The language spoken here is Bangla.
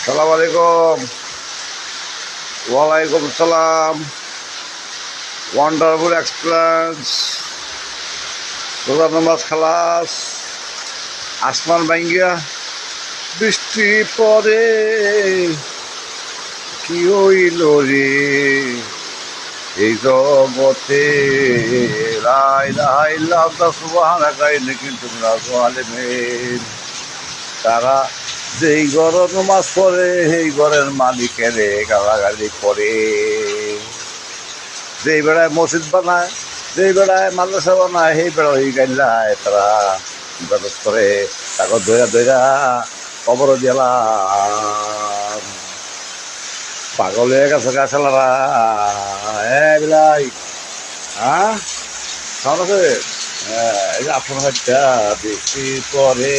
সালাম আলাইকুম। ওয়ালাইকুম সালাম। Wonderful experience. রোজা নামাজ খালাস। আসমান ভাঙ্গিয়া বৃষ্টি পরে কি হইল রে এই জগতে। লাই লাই লাদা সুবহানা কাইনে কিন্তু আলেমেন তারা যেই ঘর নমাজ পড়ে সেই ঘরের মালিকের গালাগালি করে। যেই বেড়ায় মসজিদ বানায়, যেই বেড়ায় মাদ্রাসা বানায়, সেই বেড়া ওই গাইলায় তারা ইবাদত করে। তাকে দইরা দইরা কবর দিলাম। পাগল হয়ে গেছে গাছালারা। বিলাই হ্যাঁ সাউন্ড আছে। এই যে আপনার হত্যা বৃষ্টি পরে